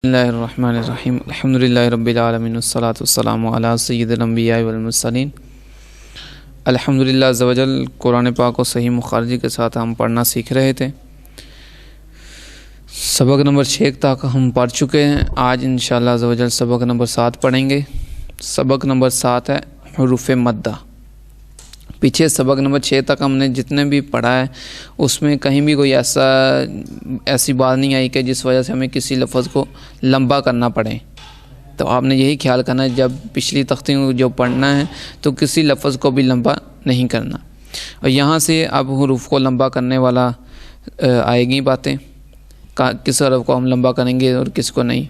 बिस्मिल्लाहिर्रहमानिर्रहीम अल्हम्दुलिल्लाहि रब्बिल आलमीन वस्सलातु वस्सलामु अला सय्यिदिल अंबिया वल मुरसलीन। अल्हम्दुलिल्लाह अज़्ज़ा वजल कुरान पाक को सही मुखारजी के साथ हम पढ़ना सीख रहे थे। सबक नंबर 6 तक हम पढ़ चुके हैं। आज इंशाअल्लाह अज़्ज़ा वजल सबक नंबर 7 पढ़ेंगे। सबक नंबर 7 है हुरूफ़ मद्दा। पीछे सबक नंबर 6 तक हमने जितने भी पढ़ा है उसमें कहीं भी कोई ऐसी बात नहीं आई कि जिस वजह से हमें किसी लफ्ज़ को लंबा करना पड़े। तो आपने यही ख्याल करना है जब पिछली तख्ती जो पढ़ना है तो किसी लफ्ज़ को भी लंबा नहीं करना। और यहाँ से अब हुरूफ को लंबा करने वाला आएगी बातें, किस हरफ को हम लंबा करेंगे और किस को नहीं।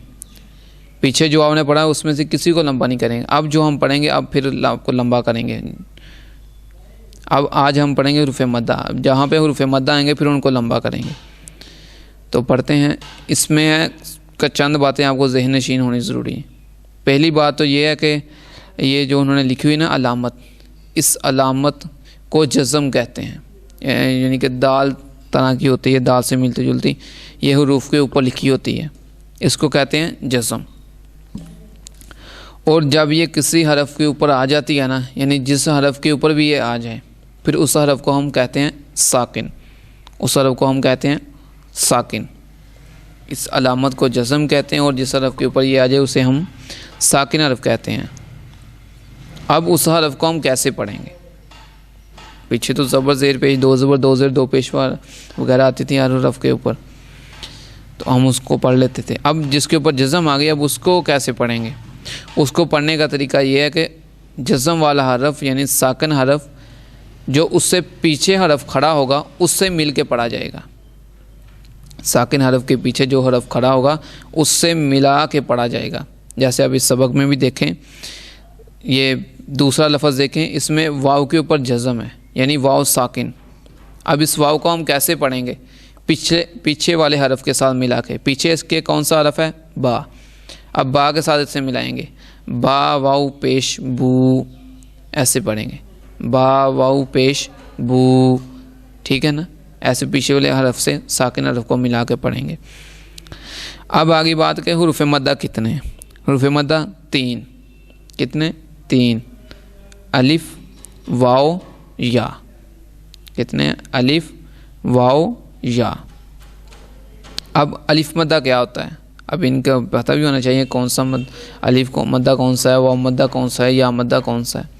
पीछे जो आपने पढ़ा उसमें से किसी को लंबा नहीं करेंगे। अब जो हम पढ़ेंगे अब फिर आपको लंबा करेंगे। अब आज हम पढ़ेंगे हुरूफ़ मद्दा। जहाँ पे हुरूफ़ मद्दा आएंगे फिर उनको लंबा करेंगे। तो पढ़ते हैं। इसमें है चंद बातें आपको ज़हन नशीन होनी ज़रूरी है। पहली बात तो ये है कि ये जो उन्होंने लिखी हुई ना अलामत, इस अलामत को जज़म कहते हैं। यानी कि दाल तरह की होती है, दाल से मिलती जुलती, ये हुरूफ के ऊपर लिखी होती है, इसको कहते हैं जज़म। और जब ये किसी हरफ के ऊपर आ जाती है ना, यानी जिस हरफ के ऊपर भी ये आ जाए फिर उस हरफ को हम कहते हैं साकिन। उस हरफ को हम कहते हैं साकिन। इस अलामत को जज़म कहते हैं और जिस हरफ के ऊपर ये आ जाए उसे हम साकिन हरफ कहते हैं। अब उस हरफ को हम कैसे पढ़ेंगे? पीछे तो ज़बर ज़ेर पेश, दो ज़बर दो ज़ेर दो पेश वगैरह आती थी हर हरफ के ऊपर, तो हम उसको पढ़ लेते थे। अब जिसके ऊपर जज़म आ गया अब उसको कैसे पढ़ेंगे? उसको पढ़ने का तरीका ये है कि जज़म वाला हरफ यानी साकिन हरफ जो उससे पीछे हरफ खड़ा होगा उससे मिल के पढ़ा जाएगा। साकिन हरफ के पीछे जो हरफ खड़ा होगा उससे मिला के पढ़ा जाएगा। जैसे अब इस सबक में भी देखें, ये दूसरा लफ्ज़ देखें, इसमें वाव के ऊपर जज़म है यानी वाव साकिन। अब इस वाव को हम कैसे पढ़ेंगे? पीछे वाले हरफ के साथ मिला के। पीछे इसके कौन सा हरफ है? बा। अब बा के साथ इससे मिलाएंगे, बा वाव पेश बू, ऐसे पढ़ेंगे, बा वाव पेश बू, ठीक है ना? ऐसे पीछे वाले हरफ से साकिन हरफ को मिला के पढ़ेंगे। अब आगे बात करें हुरूफ़ मद्दा कितने हैं? हुरूफ़ मद्दा 3। कितने? 3। अलिफ वाव या। कितने? अलिफ वाव या। अब अलिफ मद्दा क्या होता है? अब इनका पता भी होना चाहिए कौन सा अलिफ को मद्दा कौन सा है, वाव मद्दा कौन सा है, या मद्दा कौन सा है।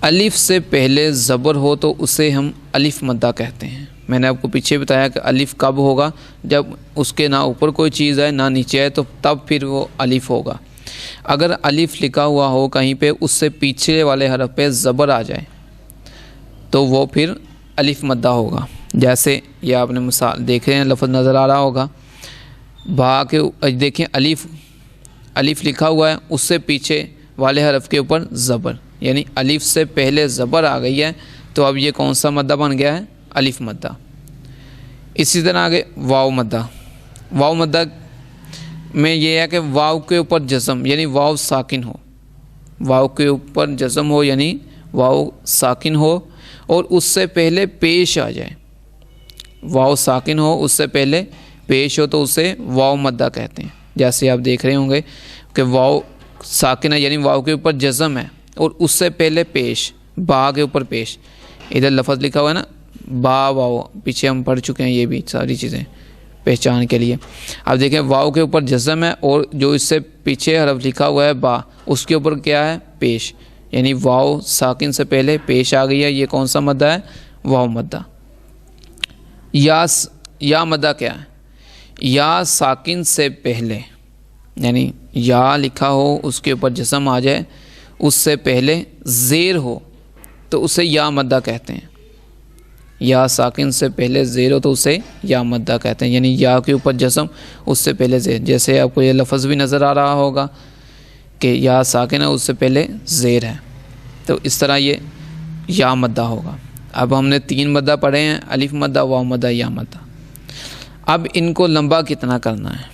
अलिफ से पहले ज़बर हो तो उसे हम अलिफ मद्दा कहते हैं। मैंने आपको पीछे बताया कि अलिफ कब होगा? जब उसके ना ऊपर कोई चीज़ है ना नीचे है, तो तब फिर वो अलिफ होगा। अगर अलिफ लिखा हुआ हो कहीं पे, उससे पीछे वाले हरफ पे ज़बर आ जाए तो वो फिर अलिफ मद्दा होगा। जैसे ये आपने मिसाल देख रहे हैं, लफ्ज़ नज़र आ रहा होगा, बा के देखें अलिफ लिखा हुआ है, उससे पीछे वाले हरफ के ऊपर ज़बर, यानी अलिफ से पहले ज़बर आ गई है, तो अब ये कौन सा मद्दा बन गया है? अलिफ मद्दा। इसी तरह आगे वाव मद्दा। वाव मद्दा में ये है कि वाव के ऊपर जज़म यानी वाव साकिन हो। वाव के ऊपर जज़म हो यानी वाव साकिन हो और उससे पहले पेश आ जाए। वाव साकिन हो उससे पहले पेश हो तो उसे वाव मद्दा कहते हैं। जैसे आप देख रहे होंगे कि वाव साकिन है यानी वाव के ऊपर जज़म है और उससे पहले पेश, बा के ऊपर पेश। इधर लफ्ज़ लिखा हुआ है ना बा वाव, पीछे हम पढ़ चुके हैं ये भी सारी चीज़ें पहचान के लिए। अब देखें वाव के ऊपर जज़म है और जो इससे पीछे हरफ लिखा हुआ है बा, उसके ऊपर क्या है? पेश, यानी वाव साकिन से पहले पेश आ गई है। ये कौन सा मद्दा है? वाव मद्दा। या मद्दा क्या है? या साकिन से पहले, यानी या लिखा हो उसके ऊपर जज़म आ जाए, उससे पहले ज़ेर हो तो उसे या मद्दा कहते हैं। या साकिन से पहले ज़ेर हो तो उसे या मद्दा कहते हैं, यानी या के ऊपर जज़म उससे पहले ज़ेर। जैसे आपको ये लफ्ज़ भी नज़र आ रहा होगा कि या साकिन है उससे पहले ज़ेर है, तो इस तरह ये या मद्दा होगा। अब हमने 3 मद्दा पढ़े हैं, अलिफ मद्दा, वाव मद्दा, या मद्दा। अब इनको लंबा कितना करना है?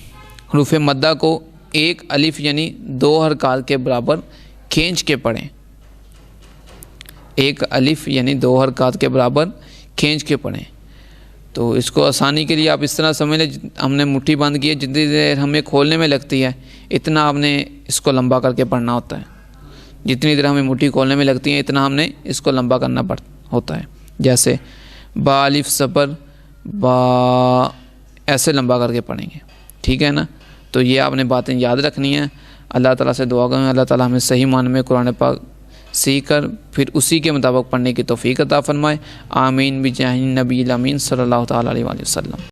हुरूफ़ मद्दा को एक अलिफ यानी 2 हरकात के बराबर खींच के पढ़ें। एक अलिफ यानी 2 हरकात के बराबर खींच के पढ़ें। तो इसको आसानी के लिए आप इस तरह समझ लें, हमने मुट्ठी बंद की है, जितनी देर हमें खोलने में लगती है इतना आपने इसको लंबा करके पढ़ना होता है। जितनी देर हमें मुट्ठी खोलने में लगती है इतना हमने इसको लंबा करना होता है। जैसे बा अलिफ ज़बर बा, ऐसे लंबा करके पढ़ेंगे, ठीक है ना। तो ये आपने बातें याद रखनी है। अल्लाह ताला से दुआ करें अल्लाह ताला हमें सही माने में कुरान पाक सीख कर फिर उसी के मुताबिक पढ़ने की तौफीक अता फरमाए। आमीन बिजाहिन नबी अमीन सल्लल्लाहु तआला अलैहि वसल्लम।